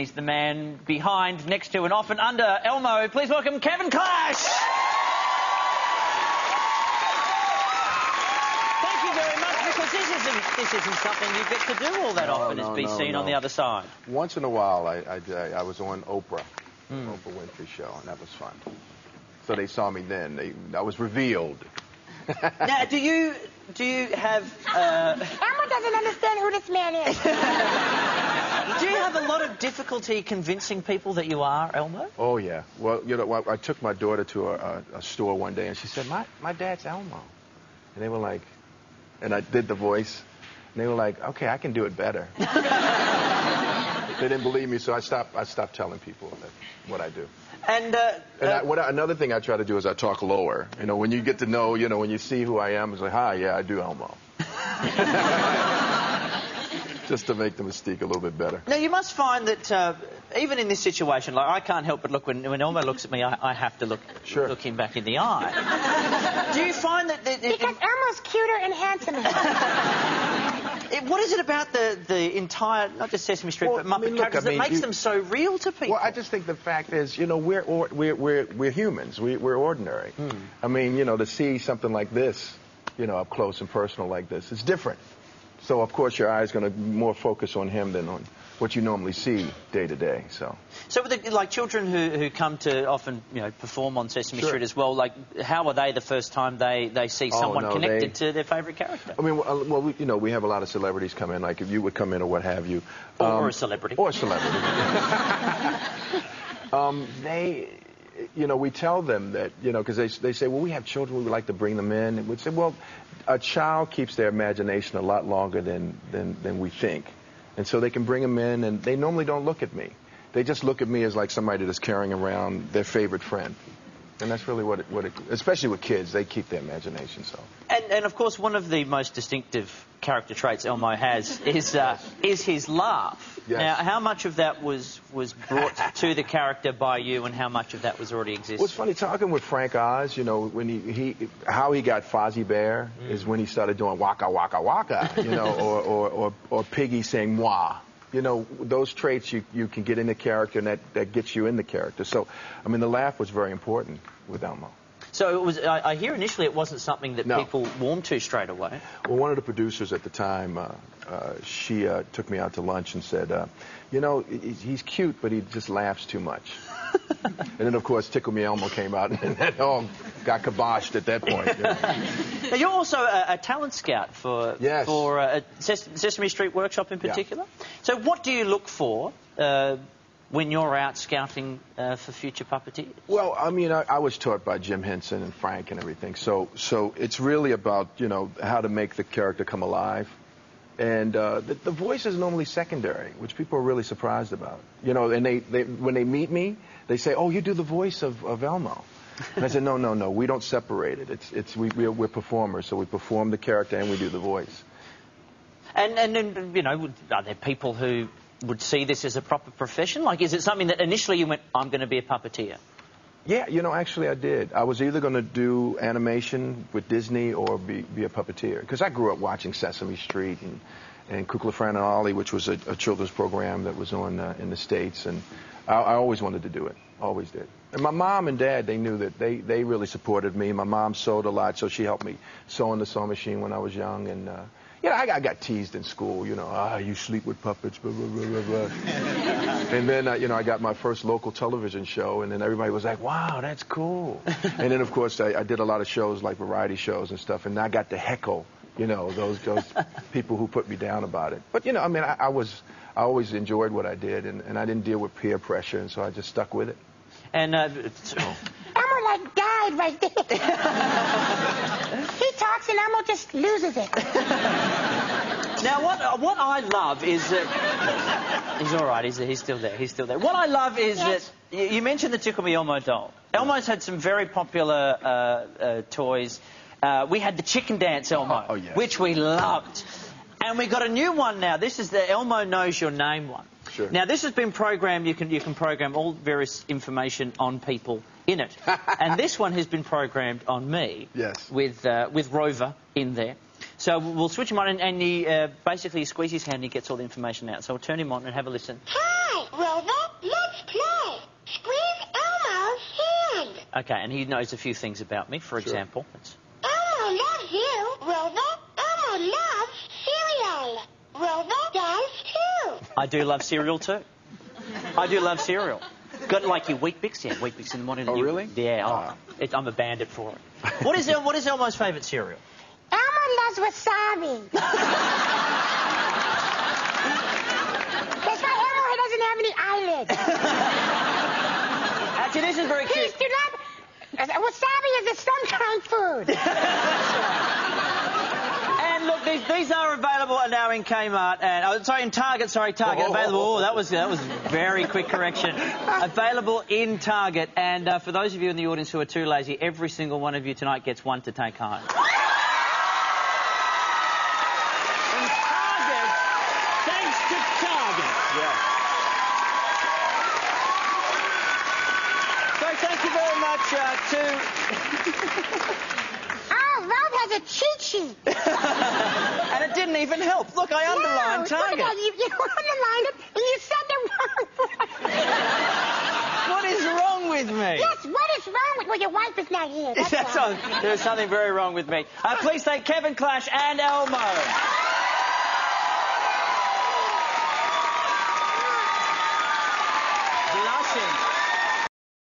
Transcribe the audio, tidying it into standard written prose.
He's the man behind, next to, and often under Elmo. Please welcome Kevin Clash! Thank you very much, because this isn't something you get to do all that often, is be seen on the other side. Once in a while, I was on Oprah, Oprah Winfrey Show, and that was fun. So they saw me then. I was revealed. Now, do you have... Elmo doesn't understand who this man is. Do you have a lot of difficulty convincing people that you are Elmo? Oh, yeah. Well, you know, I took my daughter to a store one day, and she said, my dad's Elmo. And they were like... And I did the voice, and they were like, okay, I can do it better. They didn't believe me, so I stopped telling people what I do. And another thing I try to do is I talk lower. You know, when you get to know, you know, when you see who I am, it's like, hi, yeah, I do Elmo. Just to make the mystique a little bit better. Now, you must find that even in this situation, like, I can't help but look, when Elmo looks at me, I have to look him back in the eye. Do you find that... Because Elmo's cuter and handsomer. What is it about the entire, not just Sesame Street, but Muppet characters that makes them so real to people? Well, I just think the fact is, you know, we're humans. We're ordinary. I mean, you know, to see something like this, you know, up close and personal like this, it's different. So, of course, your eye is going to more focus on him than on what you normally see day to day. So with like children who come to often, you know, perform on Sesame Street as well, like, how are they the first time they see someone connected to their favourite character? I mean, well, you know, we have a lot of celebrities come in, like if you would come in or what have you. Or a celebrity. Or a celebrity. You know, we tell them that, you know, because they say, well, we have children, we would like to bring them in. And we'd say, well, a child keeps their imagination a lot longer than we think. And so they can bring them in, and they normally don't look at me. They just look at me as like somebody that's carrying around their favorite friend. And that's really what it especially with kids, they keep their imagination, so. And of course, one of the most distinctive character traits Elmo has is his laugh. Yes. Now, how much of that was brought to the character by you, and how much of that was already existing? Well, it's funny, talking with Frank Oz, you know, when how he got Fozzie Bear is when he started doing waka waka waka, you know, or Piggy saying wah. You know, those traits you can get in the character, and that gets you in the character. So, I mean, the laugh was very important with Elmo. So it was. I hear initially it wasn't something that people warmed to straight away. Well, one of the producers at the time, she took me out to lunch and said, you know, he's cute, but he just laughs too much. And then, of course, Tickle Me Elmo came out, and that all got kiboshed at that point. You know. Now, you're also a talent scout for Sesame Street Workshop in particular. Yeah. So what do you look for when you're out scouting for future puppeteers? Well, I mean, I was taught by Jim Henson and Frank and everything. So it's really about, you know, how to make the character come alive. And the voice is normally secondary, which people are really surprised about. You know, and when they meet me, they say, "Oh, you do the voice of Elmo." And I said, "No, we don't separate it. We're performers, so we perform the character and we do the voice." And then, you know, are there people who would see this as a proper profession? Like, is it something that initially you went, "I'm going to be a puppeteer"? Yeah, you know, actually I did. I was either going to do animation with Disney or be a puppeteer. Because I grew up watching Sesame Street and Kukla, Fran, and Ollie, which was a children's program that was on in the States. And I always wanted to do it. Always did. And my mom and dad, they knew that they really supported me. My mom sewed a lot, so she helped me sew in the sewing machine when I was young. And, you know, I got teased in school, you know, you sleep with puppets, blah, blah, blah, blah, blah. And then, you know, I got my first local television show, and then everybody was like, wow, that's cool. And then, of course, I did a lot of shows, like variety shows and stuff, and I got to heckle, you know, those people who put me down about it. But, you know, I mean, I always enjoyed what I did, and I didn't deal with peer pressure, and so I just stuck with it. And Elmo, like, died right there. He talks and Elmo just loses it. Now, what I love is that... He's all right, he's still there, he's still there. What I love is that... You mentioned the Tickle Me Elmo doll. Elmo's had some very popular toys. We had the Chicken Dance Elmo, which we loved. And we got a new one now. This is the Elmo Knows Your Name one. Sure. Now, this has been programmed. You can program all various information on people in it. And this one has been programmed on me. Yes. With Rover in there. So we'll switch him on, and he basically squeeze his hand and he gets all the information out. So we'll turn him on and have a listen. Hi, Rover. Okay, and he knows a few things about me, for example. Elmo loves you, Rover. Elmo loves cereal. Rover does too. I do love cereal too. I do love cereal. Got like your Wheat Bix? Yeah, Wheat Bix in the morning. Oh, really? Yeah, I'm a bandit for it. What is Elmo's favourite cereal? Elmo loves wasabi. That's why Elmo doesn't have any eyelids. Actually, this is very Please cute. do not... Wasabi is a some-kind food. And look, these are available now in Kmart and in Target. Available. Oh, that was very quick correction. Available in Target. And for those of you in the audience who are too lazy, every single one of you tonight gets one to take home. In Target, thanks to Target. Yeah. So thank you very much to. Rob has a cheat sheet. And it didn't even help. Look, I underlined Target. No, you underlined it, and you said the wrong word. What is wrong with me? Yes, what is wrong with... Well, your wife is not here. That's all. There's something very wrong with me. Please thank Kevin Clash and Elmo. Blushing.